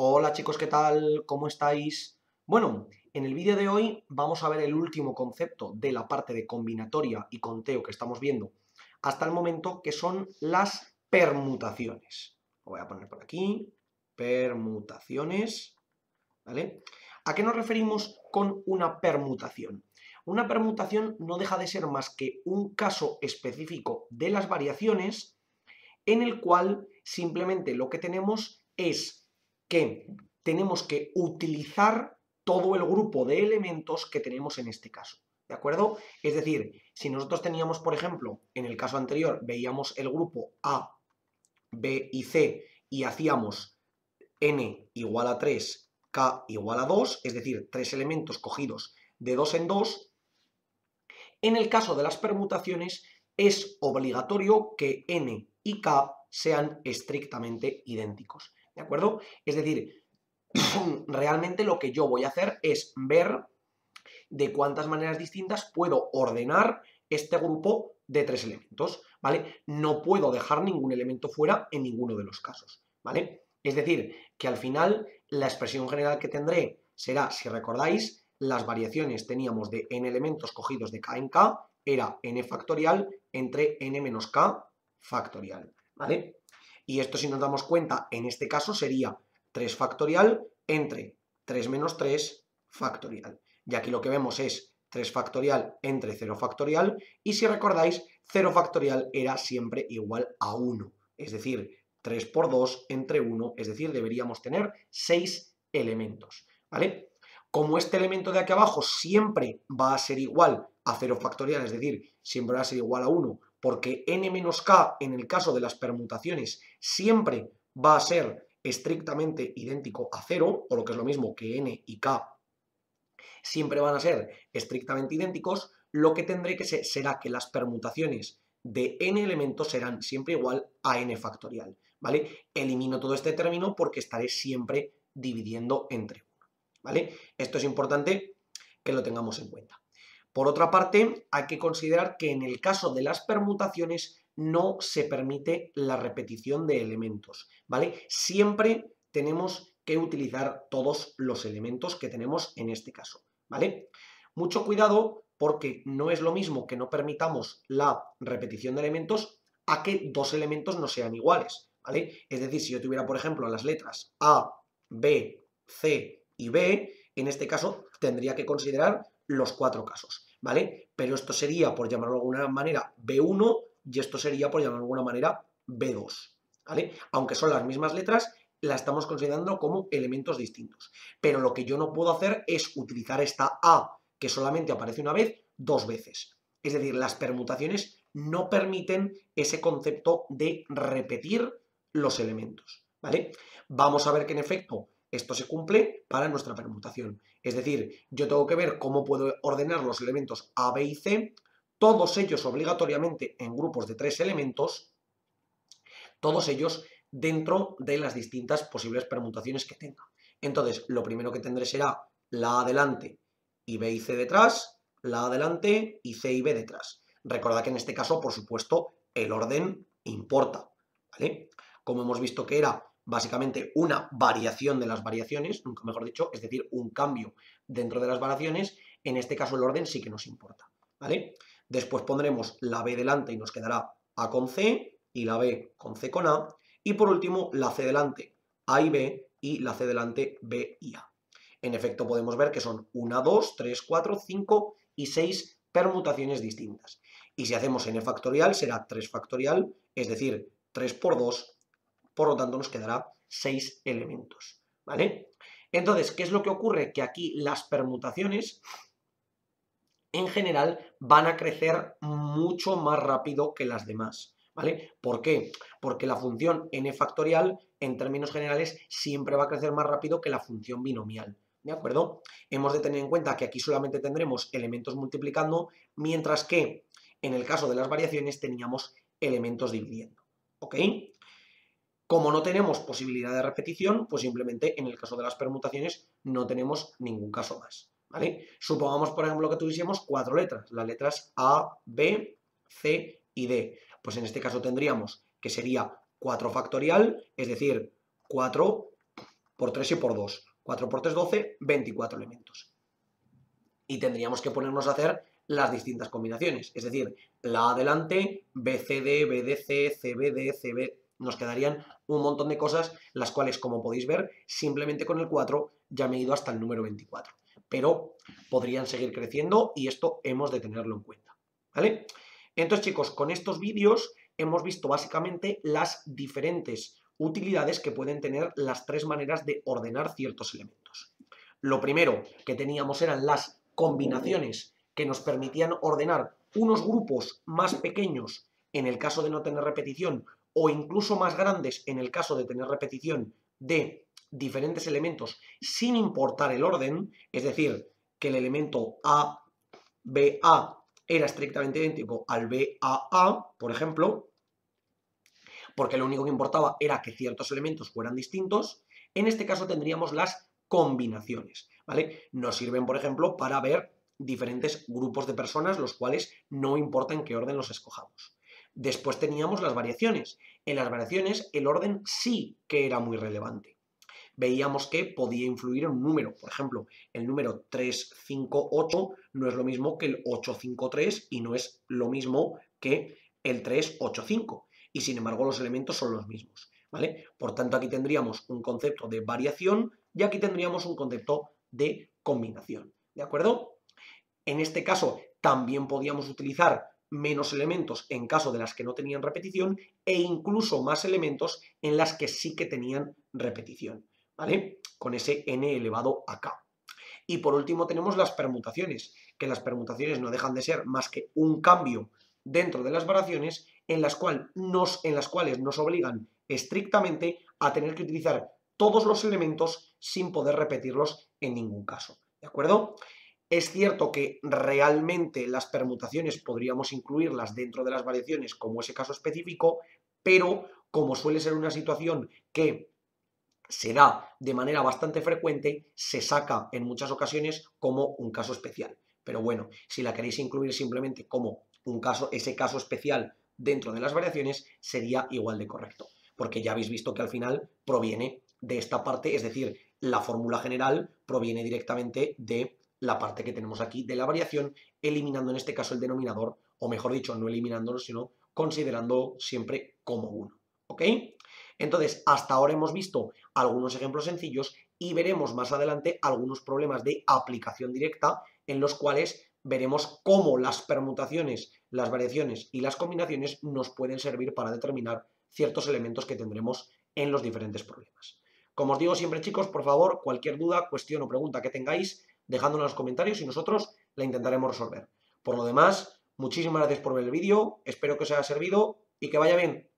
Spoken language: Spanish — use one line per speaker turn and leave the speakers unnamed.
Hola chicos, ¿qué tal? ¿Cómo estáis? Bueno, en el vídeo de hoy vamos a ver el último concepto de la parte de combinatoria y conteo que estamos viendo hasta el momento, que son las permutaciones. Lo voy a poner por aquí, permutaciones, ¿vale? ¿A qué nos referimos con una permutación? Una permutación no deja de ser más que un caso específico de las variaciones en el cual simplemente lo que tenemos es que tenemos que utilizar todo el grupo de elementos que tenemos en este caso, ¿de acuerdo? Es decir, si nosotros teníamos, por ejemplo, en el caso anterior, veíamos el grupo A, B y C y hacíamos n igual a 3, k igual a 2, es decir, tres elementos cogidos de 2 en 2, en el caso de las permutaciones es obligatorio que n y k sean estrictamente idénticos, ¿de acuerdo? Es decir, realmente lo que yo voy a hacer es ver de cuántas maneras distintas puedo ordenar este grupo de tres elementos, ¿vale? No puedo dejar ningún elemento fuera en ninguno de los casos, ¿vale? Es decir, que al final la expresión general que tendré será, si recordáis, las variaciones teníamos de n elementos cogidos de k en k, era n factorial entre n menos k factorial, ¿vale? Y esto, si nos damos cuenta, en este caso sería 3 factorial entre 3 menos 3 factorial. Y aquí lo que vemos es 3 factorial entre 0 factorial, y si recordáis, 0 factorial era siempre igual a 1, es decir, 3 por 2 entre 1, es decir, deberíamos tener 6 elementos, ¿vale? Como este elemento de aquí abajo siempre va a ser igual a 0 factorial, es decir, siempre va a ser igual a 1, porque n menos k en el caso de las permutaciones siempre va a ser estrictamente idéntico a 0, o lo que es lo mismo que n y k siempre van a ser estrictamente idénticos, lo que tendré que ser será que las permutaciones de n elementos serán siempre igual a n factorial, ¿vale? Elimino todo este término porque estaré siempre dividiendo entre 1, ¿vale? Esto es importante que lo tengamos en cuenta. Por otra parte, hay que considerar que en el caso de las permutaciones no se permite la repetición de elementos, ¿vale? Siempre tenemos que utilizar todos los elementos que tenemos en este caso, ¿vale? Mucho cuidado porque no es lo mismo que no permitamos la repetición de elementos a que dos elementos no sean iguales, ¿vale? Es decir, si yo tuviera, por ejemplo, las letras A, B, C y B, en este caso tendría que considerar los cuatro casos, ¿vale? Pero esto sería, por llamarlo de alguna manera, B1 y esto sería, por llamarlo de alguna manera, B2, ¿vale? Aunque son las mismas letras, la estamos considerando como elementos distintos. Pero lo que yo no puedo hacer es utilizar esta A, que solamente aparece una vez, dos veces. Es decir, las permutaciones no permiten ese concepto de repetir los elementos, ¿vale? Vamos a ver que en efecto esto se cumple para nuestra permutación. Es decir, yo tengo que ver cómo puedo ordenar los elementos A, B y C, todos ellos obligatoriamente en grupos de 3 elementos, todos ellos dentro de las distintas posibles permutaciones que tenga. Entonces, lo primero que tendré será la A delante y B y C detrás, la A delante y C y B detrás. Recordad que en este caso, por supuesto, el orden importa, ¿vale? Como hemos visto que era básicamente una variación de las variaciones, nunca mejor dicho, es decir, un cambio dentro de las variaciones, en este caso el orden sí que nos importa, ¿vale? Después pondremos la B delante y nos quedará A con C, y la B con C con A, y por último la C delante A y B, y la C delante B y A. En efecto podemos ver que son 1, 2, 3, 4, 5 y 6 permutaciones distintas. Y si hacemos n factorial será 3 factorial, es decir, 3 por 2, por lo tanto nos quedará 6 elementos, ¿vale? Entonces, ¿qué es lo que ocurre? Que aquí las permutaciones en general van a crecer mucho más rápido que las demás, ¿vale? ¿Por qué? Porque la función n factorial, en términos generales, siempre va a crecer más rápido que la función binomial, ¿de acuerdo? Hemos de tener en cuenta que aquí solamente tendremos elementos multiplicando, mientras que en el caso de las variaciones teníamos elementos dividiendo, ¿ok? Como no tenemos posibilidad de repetición, pues simplemente en el caso de las permutaciones no tenemos ningún caso más, ¿vale? Supongamos, por ejemplo, que tuviésemos 4 letras, las letras A, B, C y D. Pues en este caso tendríamos que sería 4 factorial, es decir, 4 por 3 y por 2. 4 por 3, 12, 24 elementos. Y tendríamos que ponernos a hacer las distintas combinaciones. Es decir, la A delante, BCD, BDC, CBD, CB... Nos quedarían un montón de cosas, las cuales, como podéis ver, simplemente con el 4 ya me he ido hasta el número 24. Pero podrían seguir creciendo y esto hemos de tenerlo en cuenta, ¿vale? Entonces, chicos, con estos vídeos hemos visto básicamente las diferentes utilidades que pueden tener las tres maneras de ordenar ciertos elementos. Lo primero que teníamos eran las combinaciones que nos permitían ordenar unos grupos más pequeños en el caso de no tener repetición o incluso más grandes en el caso de tener repetición de diferentes elementos sin importar el orden, es decir, que el elemento A, BA era estrictamente idéntico al BAA, por ejemplo, porque lo único que importaba era que ciertos elementos fueran distintos. En este caso tendríamos las combinaciones, ¿vale? Nos sirven, por ejemplo, para ver diferentes grupos de personas, los cuales no importa en qué orden los escojamos. Después teníamos las variaciones. En las variaciones el orden sí que era muy relevante. Veíamos que podía influir en un número. Por ejemplo, el número 358 no es lo mismo que el 853 y no es lo mismo que el 385. Y sin embargo los elementos son los mismos, ¿vale? Por tanto, aquí tendríamos un concepto de variación y aquí tendríamos un concepto de combinación, ¿de acuerdo? En este caso también podíamos utilizar menos elementos en caso de las que no tenían repetición e incluso más elementos en las que sí que tenían repetición, ¿vale? Con ese n elevado a k. Y por último tenemos las permutaciones, que las permutaciones no dejan de ser más que un cambio dentro de las variaciones en las cuales nos obligan estrictamente a tener que utilizar todos los elementos sin poder repetirlos en ningún caso, ¿de acuerdo? Es cierto que realmente las permutaciones podríamos incluirlas dentro de las variaciones como ese caso específico, pero como suele ser una situación que se da de manera bastante frecuente, se saca en muchas ocasiones como un caso especial. Pero bueno, si la queréis incluir simplemente como un caso, ese caso especial dentro de las variaciones, sería igual de correcto, porque ya habéis visto que al final proviene de esta parte, es decir, la fórmula general proviene directamente de la parte que tenemos aquí de la variación, eliminando en este caso el denominador, o mejor dicho, no eliminándolo, sino considerando siempre como 1, ¿ok? Entonces, hasta ahora hemos visto algunos ejemplos sencillos y veremos más adelante algunos problemas de aplicación directa en los cuales veremos cómo las permutaciones, las variaciones y las combinaciones nos pueden servir para determinar ciertos elementos que tendremos en los diferentes problemas. Como os digo siempre, chicos, por favor, cualquier duda, cuestión o pregunta que tengáis, dejadlo en los comentarios y nosotros la intentaremos resolver. Por lo demás, muchísimas gracias por ver el vídeo, espero que os haya servido y que vaya bien.